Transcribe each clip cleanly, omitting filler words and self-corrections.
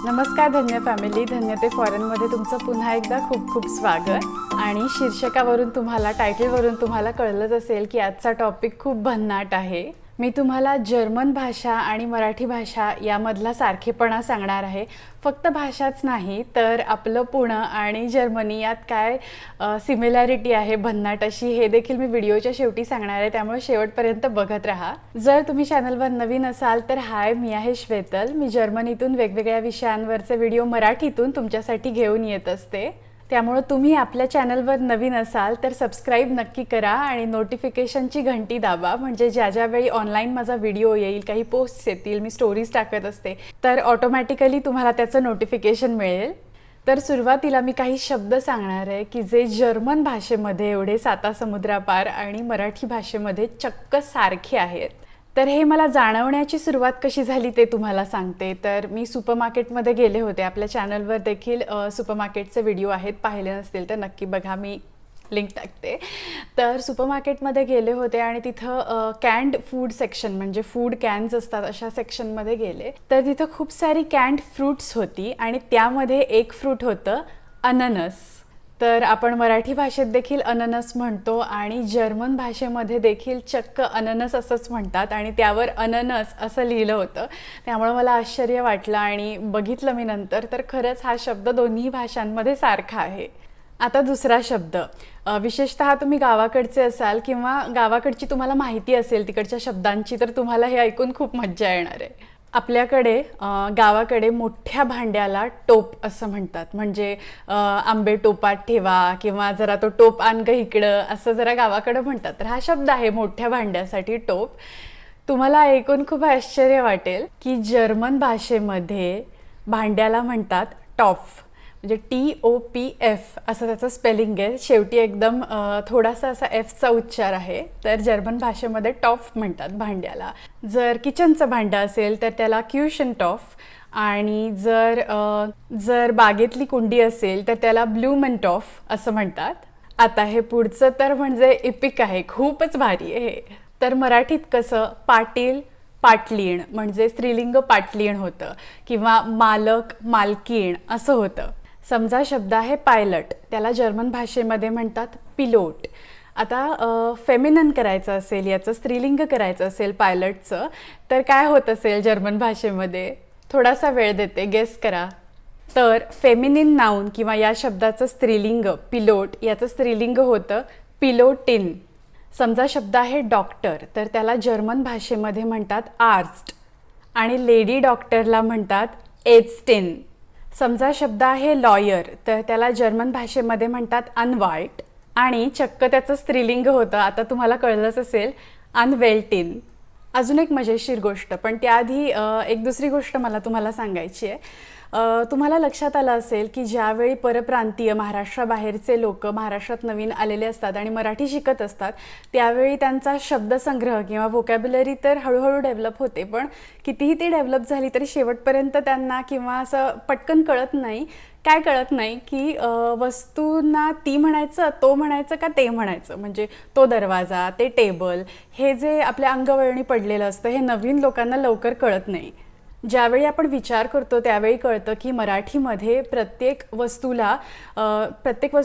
नमस्कार धन्य फॅमिली, धन्य ते फॉरेनमध्ये तुमचं पुन्हा एकदा खूप खूप स्वागत। आणि शीर्षकावरून तुम्हाला, टायटलवरून तुम्हाला कळलंच असेल की आजचा टॉपिक खूप भन्नाट आहे। मी तुम्हाला जर्मन भाषा आणि मराठी भाषा यामधला सारखेपणा सांगणार आहे। फक्त भाषाच नाही तर आपलं पुणे आणि जर्मनी यात काय सिमिलॅरिटी आहे भन्नाट अशी, हे देखील मी व्हिडिओच्या शेवटी सांगणार आहे, त्यामुळे शेवटपर्यंत बघत राहा। जर तुम्ही चॅनलवर नवीन असाल तर हाय, मी आहे श्वेतल। मी जर्मनीतून वेगवेगळ्या विषयांवरचे व्हिडिओ मराठीतून तुमच्यासाठी घेऊन येत असते, त्यामुळे तुम्ही आपल्या चॅनलवर नवीन असाल तर सबस्क्राइब नक्की करा आणि नोटिफिकेशनची घंटी दाबा, म्हणजे ज्या ज्या वेळी ऑनलाईन माझा व्हिडिओ येईल, काही पोस्ट्स येतील, मी स्टोरीज टाकत असते, तर ऑटोमॅटिकली तुम्हाला त्याचं नोटिफिकेशन मिळेल। तर सुरुवातीला मी काही शब्द सांगणार आहे की जे जर्मन भाषेमध्ये एवढे सातासमुद्रापार आणि मराठी भाषेमध्ये चक्क सारखे आहेत। तर हे मला जाणवण्याची सुरुवात कशी झाली ते तुम्हाला सांगते। तर मी सुपरमार्केटमध्ये गेले होते, आपल्या चॅनलवर देखील सुपरमार्केटचे व्हिडिओ आहेत, पाहिले नसतील तर नक्की बघा, मी लिंक टाकते। तर सुपरमार्केटमध्ये गेले होते आणि तिथं कॅन्ड फूड सेक्शन, म्हणजे फूड कॅन्स असतात अशा सेक्शनमध्ये गेले, तर तिथं खूप सारी कॅन्ड फ्रूट्स होती आणि त्यामध्ये एक फ्रूट होतं अननस। तर आपण मराठी भाषेत देखील अननस म्हणतो आणि जर्मन भाषेमध्ये देखील चक्क अननस असंच म्हणतात आणि त्यावर अननस असं लिहिलं होतं, त्यामुळे मला आश्चर्य वाटलं आणि बघितलं मी नंतर, तर खरंच हा शब्द दोन्ही भाषांमध्ये सारखा आहे। आता दुसरा शब्द, विशेषतः तुम्ही गावाकडचे असाल किंवा गावाकडची तुम्हाला माहिती असेल तिकडच्या शब्दांची, तर तुम्हाला हे ऐकून खूप मज्जा येणार आहे। आपल्याकडे गावाकडे मोठ्या भांड्याला टोप असं म्हणतात, म्हणजे आंबे टोपात ठेवा किंवा जरा तो टोप आण ग इकडं, असं जरा गावाकडं म्हणतात। तर हा शब्द आहे मोठ्या भांड्यासाठी टोप। तुम्हाला ऐकून खूप आश्चर्य वाटेल की जर्मन भाषेमध्ये भांड्याला म्हणतात टॉफ, म्हणजे TOPF असं त्याचं स्पेलिंग आहे, शेवटी एकदम थोडासा असा एफचा उच्चार आहे। तर जर्मन भाषेमध्ये टॉफ म्हणतात भांड्याला। जर किचनचं भांडं असेल तर त्याला क्यूशन टॉफ, आणि जर बागेतली कुंडी असेल तर त्याला ब्लूमन टॉफ असं म्हणतात। आता हे पुढचं तर म्हणजे इपिक आहे, खूपच भारी आहे। तर मराठीत कसं पाटील पाटलीण, म्हणजे स्त्रीलिंग पाटलीण होतं, किंवा मालक मालकीण असं होतं। समजा शब्द आहे पायलट, त्याला जर्मन भाषेमध्ये म्हणतात पिलोट। आता फेमिनन करायचं असेल, याचं स्त्रीलिंग करायचं असेल पायलटचं, तर काय होत असेल जर्मन भाषेमध्ये? थोडासा वेळ देते, गेस करा। तर फेमिनिन नाउन किंवा या शब्दाचं स्त्रीलिंग पिलोट, याचं स्त्रीलिंग होतं पिलोटिन। समजा शब्द आहे डॉक्टर, तर त्याला जर्मन भाषेमध्ये म्हणतात आर्स्ट आणि लेडी डॉक्टरला म्हणतात एस्टिन। समजा शब्द आहे लॉयर, तर त्याला जर्मन भाषेमध्ये म्हणतात अनवाल्ट आणि चक्क त्याचं स्त्रीलिंग होतं, आता तुम्हाला कळलंच असेल, अनवेल्टिन। अजून एक मजेशीर गोष्ट, पण त्याआधी एक दुसरी गोष्ट मला तुम्हाला सांगायची आहे। तुम्हाला लक्षात आलं असेल की ज्यावेळी परप्रांतीय महाराष्ट्राबाहेरचे लोक महाराष्ट्रात नवीन आलेले असतात आणि मराठी शिकत असतात, त्यावेळी त्यांचा शब्दसंग्रह किंवा व्होकॅब्युलरी तर हळूहळू डेव्हलप होते, पण कितीही ती डेव्हलप झाली तरी शेवटपर्यंत त्यांना किंवा असं पटकन कळत नाही, काय कळत नाही की वस्तूंना ती म्हणायचं, तो म्हणायचं का ते म्हणायचं, म्हणजे तो दरवाजा, ते टेबल, हे जे आपल्या अंगवळणी पडलेलं असतं, हे नवीन लोकांना लवकर कळत नाही। ज्यावेळी आपण विचार करतो त्यावेळी कळतं की मराठीमध्ये प्रत्येक वस्तू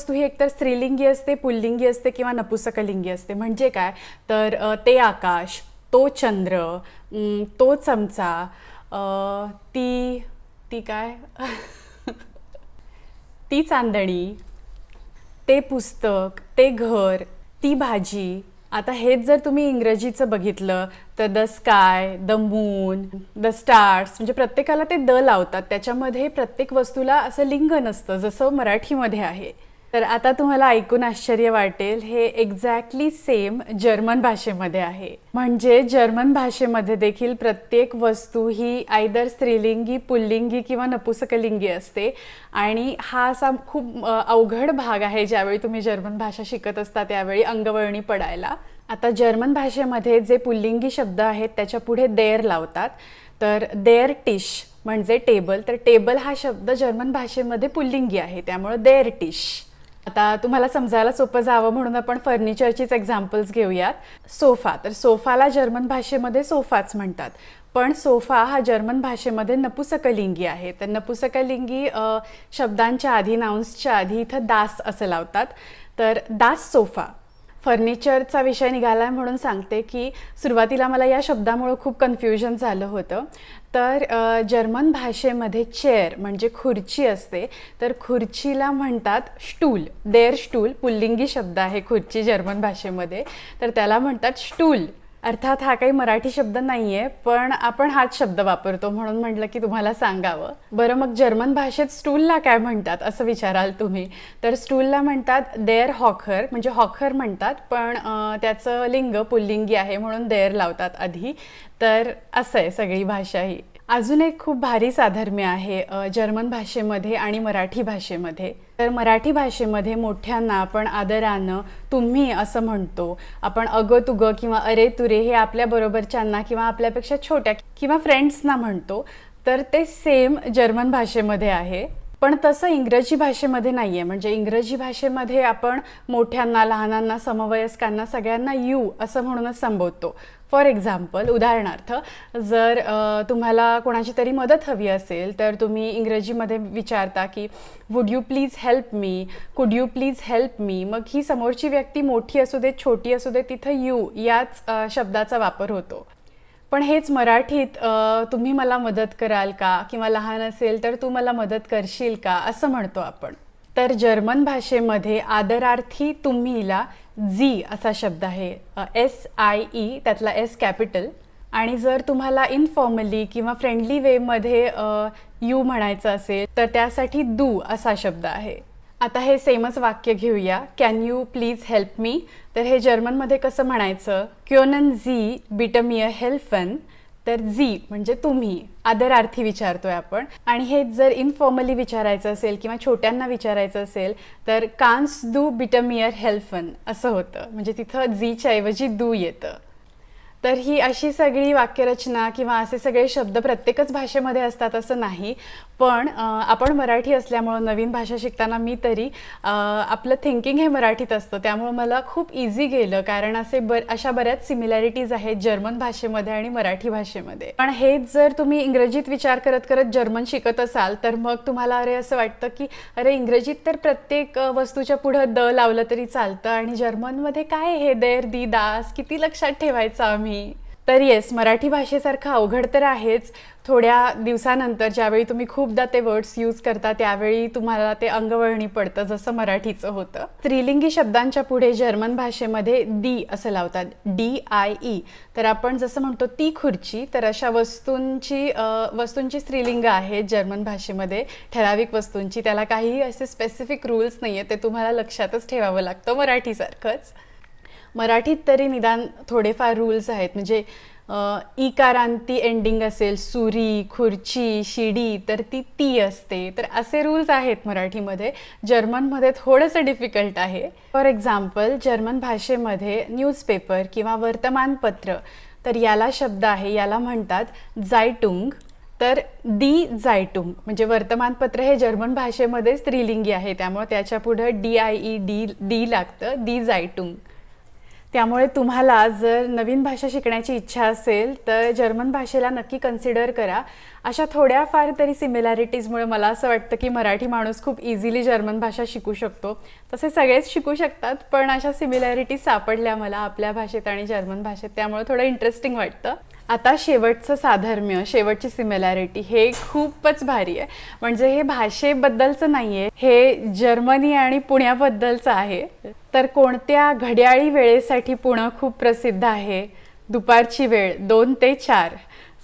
ही एकतर स्त्रीलिंगी असते, पुल्लिंगी असते किंवा नपुसकलिंगी असते। म्हणजे काय, तर ते आकाश, तो चंद्र, तो चमचा, ती काय ती चांदणी, ते पुस्तक, ते घर, ती भाजी। आता हेच जर तुम्ही इंग्रजीचं बघितलं तर the sky, the moon, the stars, म्हणजे प्रत्येकाला ते द लावतात, त्याच्यामध्ये प्रत्येक वस्तूला असं लिंग नसतं जसं मराठीमध्ये आहे। तर आता तुम्हाला ऐकून आश्चर्य वाटेल, हे एक्झॅक्टली सेम जर्मन भाषेमध्ये आहे। म्हणजे जर्मन भाषेमध्ये देखील प्रत्येक वस्तू ही आयदर स्त्रीलिंगी, पुल्लिंगी किंवा नपुसकलिंगी असते आणि हा असा खूप अवघड भाग आहे ज्यावेळी तुम्ही जर्मन भाषा शिकत असता त्यावेळी अंगवळणी पडायला। आता जर्मन भाषेमध्ये जे पुल्लिंगी शब्द आहेत त्याच्या पुढे देर लावतात, तर देर टिश म्हणजे टेबल, तर टेबल हा शब्द जर्मन भाषेमध्ये पुल्लिंगी आहे, त्यामुळे देर टिश। आता तुम्हाला समजायला सोपं जावं म्हणून आपण फर्निचरचीच एक्झाम्पल्स घेऊयात। सोफा, तर सोफाला जर्मन भाषेमध्ये सोफाच म्हणतात, पण सोफा हा जर्मन भाषेमध्ये नपुसकलिंगी आहे. तर नपुसकलिंगी शब्दांच्या आधी, नाउन्सच्या आधी इथं दास असं लावतात. तर दास सोफा. फर्निचरचा विषय निघाला म्हणून सांगते की सुरुवातीला मला या शब्दामुळं खूप कन्फ्युजन झालं होतं. तर जर्मन भाषेमध्ये चेअर म्हणजे खुर्ची असते. तर खुर्चीला म्हणतात स्टूल. देअर स्टूल पुल्लिंगी शब्द आहे खुर्ची जर्मन भाषेमध्ये. तर त्याला म्हणतात स्टूल. अर्थात हा काही मराठी शब्द नाही आहे, पण आपण हाच शब्द वापरतो म्हणून म्हटलं की तुम्हाला सांगावं. बरं, मग जर्मन भाषेत स्टूलला काय म्हणतात असं विचाराल तुम्ही. तर स्टूलला म्हणतात देअर हॉकर, म्हणजे हॉकर म्हणतात, पण त्याचं लिंग पुल्लिंगी आहे म्हणून देअर लावतात आधी. तर असं आहे सगळी भाषा ही. अजून एक खूप भारी साधर्म्य आहे जर्मन भाषेमध्ये आणि मराठी भाषेमध्ये. तर मराठी भाषेमध्ये मोठ्यांना आपण आदरानं तुम्ही असं म्हणतो. आपण अगं तुगं किंवा अरे तुरे हे आपल्याबरोबरच्यांना किंवा आपल्यापेक्षा छोट्या किंवा फ्रेंड्सना म्हणतो. तर ते सेम जर्मन भाषेमध्ये आहे. पण तसं इंग्रजी भाषेमध्ये नाही आहे. म्हणजे इंग्रजी भाषेमध्ये आपण मोठ्यांना, लहानांना, समवयस्कांना सगळ्यांना यू असं म्हणूनच संबोधतो. फॉर एक्झाम्पल, उदाहरणार्थ, जर तुम्हाला कोणाची तरी मदत हवी असेल तर तुम्ही इंग्रजीमध्ये विचारता की would you please help me, कुड यू प्लीज हेल्प मी. मग ही समोरची व्यक्ती मोठी असू दे, छोटी असू दे, तिथं यू याच शब्दाचा वापर होतो. पण हेच मराठीत तुम्ही मला मदत कराल का, किंवा लहान असेल तर तू मला मदत करशील का असं म्हणतो आपण. तर जर्मन भाषेमध्ये आदरार्थी तुम्हीला झी असा शब्द आहे. SIE, त्यातला S कॅपिटल. आणि जर तुम्हाला इनफॉर्मली किंवा फ्रेंडली वेमध्ये यू म्हणायचं असेल तर त्यासाठी दू असा शब्द आहे. आता हे सेमच वाक्य घेऊया. Can you please help me. तर हे जर्मनमध्ये कसं म्हणायचं, क्योनन झी बिट मिअर हेल्फन. तर झी म्हणजे तुम्ही, आदरार्थी विचारतोय आपण. आणि हे जर इनफॉर्मली विचारायचं असेल किंवा छोट्यांना विचारायचं असेल तर कान्स दू बिट मिअर हेल्फन असं होतं. म्हणजे तिथं झीच्या ऐवजी दू येतं. तर ही अशी सगळी वाक्यरचना किंवा असे सगळे शब्द प्रत्येकच भाषेमध्ये असतात असं नाही. पण आपण मराठी असल्यामुळं, नवीन भाषा शिकताना मी तरी आपलं थिंकिंग हे मराठीत असतं, त्यामुळं मला खूप इझी गेलं. कारण अशा बऱ्याच सिमिलॅरिटीज आहेत जर्मन भाषेमध्ये आणि मराठी भाषेमध्ये. पण हेच जर तुम्ही इंग्रजीत विचार करत करत जर्मन शिकत असाल तर मग तुम्हाला असं वाटतं की अरे इंग्रजीत तर प्रत्येक वस्तूच्या पुढं द लावलं तरी चालतं आणि जर्मनमध्ये काय हे देर दी दास किती लक्षात ठेवायचं आम्ही. तर येस, मराठी भाषेसारखं अवघड तर आहेच. थोड्या दिवसानंतर ज्यावेळी तुम्ही खूपदा ते वर्ड्स यूज करता त्यावेळी तुम्हाला ते अंगवळणी पडतं, जसं मराठीचं होतं. स्त्रीलिंगी शब्दांच्या पुढे जर्मन भाषेमध्ये दी असं लावतात, DIE. तर आपण जसं म्हणतो ती खुर्ची, तर अशा वस्तूंची स्त्रीलिंग आहे जर्मन भाषेमध्ये, ठराविक वस्तूंची. त्याला काही असे स्पेसिफिक रूल्स नाही आहे, ते तुम्हाला लक्षातच ठेवावं लागतं मराठीसारखंच. मराठीत तरी निदान थोडेफार रूल्स आहेत. म्हणजे इकारांती एंडिंग असेल, सुरी, खुर्ची, शिडी, तर ती असते. तर असे रूल्स आहेत मराठीमध्ये. जर्मनमध्ये थोडंसं डिफिकल्ट आहे. फॉर एक्झाम्पल, जर्मन भाषेमध्ये न्यूजपेपर किंवा वर्तमानपत्र, तर याला शब्द आहे, याला म्हणतात झायटुंग. तर दी झायटुंग म्हणजे वर्तमानपत्र हे जर्मन भाषेमध्ये स्त्रीलिंगी आहे, त्यामुळे त्याच्या पुढं DIE डी लागतं, दी झायटुंग. त्यामुळे तुम्हाला जर नवीन भाषा शिकण्याची इच्छा असेल तर जर्मन भाषेला नक्की कन्सिडर करा. अशा थोड्याफार तरी सिमिलॅरिटीजमुळे मला असं वाटतं की मराठी माणूस खूप इझिली जर्मन भाषा शिकू शकतो. तसे सगळेच शिकू शकतात, पण अशा सिमिलॅरिटीज सापडल्या मला आपल्या भाषेत आणि जर्मन भाषेत, त्यामुळे थोडं इंटरेस्टिंग वाटतं. आता शेवटचं साधर्म्य, शेवटची सिमिलॅरिटी हे खूपच भारी आहे. म्हणजे हे भाषेबद्दलचं नाही आहे, हे जर्मनी आणि पुण्याबद्दलचं आहे. तर कोणत्या घड्याळी वेळेसाठी पुणे खूप प्रसिद्ध आहे? दुपारची वेळ 2 ते 4.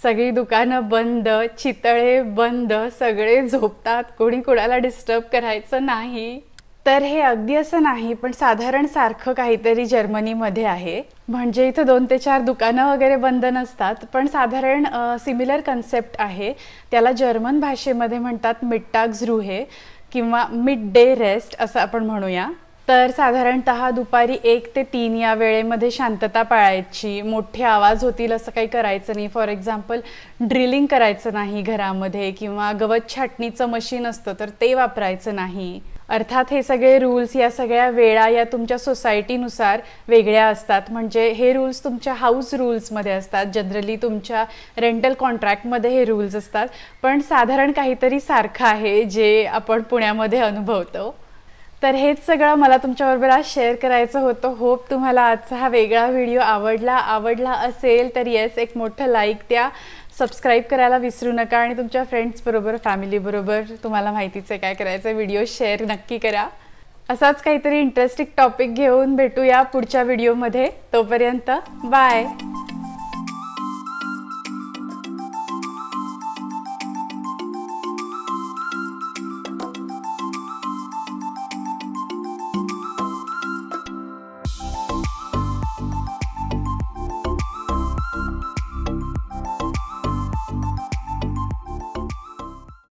सगळी दुकानं बंद, चितळे बंद, सगळे झोपतात, कोणी कोणाला डिस्टर्ब करायचं नाही. तर हे अगदी असं नाही, पण साधारण सारखं काहीतरी जर्मनीमध्ये आहे. म्हणजे इथं 2 ते 4 दुकानं वगैरे बंद नसतात, पण साधारण सिमिलर कन्सेप्ट आहे. त्याला जर्मन भाषेमध्ये म्हणतात मिट्टाग्सरुहे किंवा मिड डे रेस्ट असं आपण म्हणूया. तर साधारणतः दुपारी 1 ते 3 या वेळेमध्ये शांतता पाळायची. मोठे आवाज होतील असं काही करायचं नाही. फॉर एक्झाम्पल, ड्रिलिंग करायचं नाही घरामध्ये, किंवा गवत छाटणीचं मशीन असतं तर ते वापरायचं नाही. अर्थात हे सगळे रूल्स, या सगळ्या वेळा या तुमच्या सोसायटीनुसार वेगळ्या असतात. म्हणजे हे रूल्स तुमच्या हाऊस रूल्समध्ये असतात, जनरली तुमच्या रेंटल कॉन्ट्रॅक्टमध्ये हे रूल्स असतात. पण साधारण काहीतरी सारखं आहे जे आपण पुण्यामध्ये अनुभवतो. तर हेच सगळं मला तुमच्याबरोबर आज शेअर करायचं होतं. होप तुम्हाला आजचा हा वेगळा व्हिडिओ आवडला असेल तर येस, एक मोठं लाईक द्या, सबस्क्राईब करायला विसरू नका आणि तुमच्या फ्रेंड्सबरोबर, फॅमिलीबरोबर, तुम्हाला माहितीच आहे काय करायचं, व्हिडिओ शेअर नक्की करा. असाच काहीतरी इंटरेस्टिंग टॉपिक घेऊन भेटूया पुढच्या व्हिडिओमध्ये. तोपर्यंत बाय.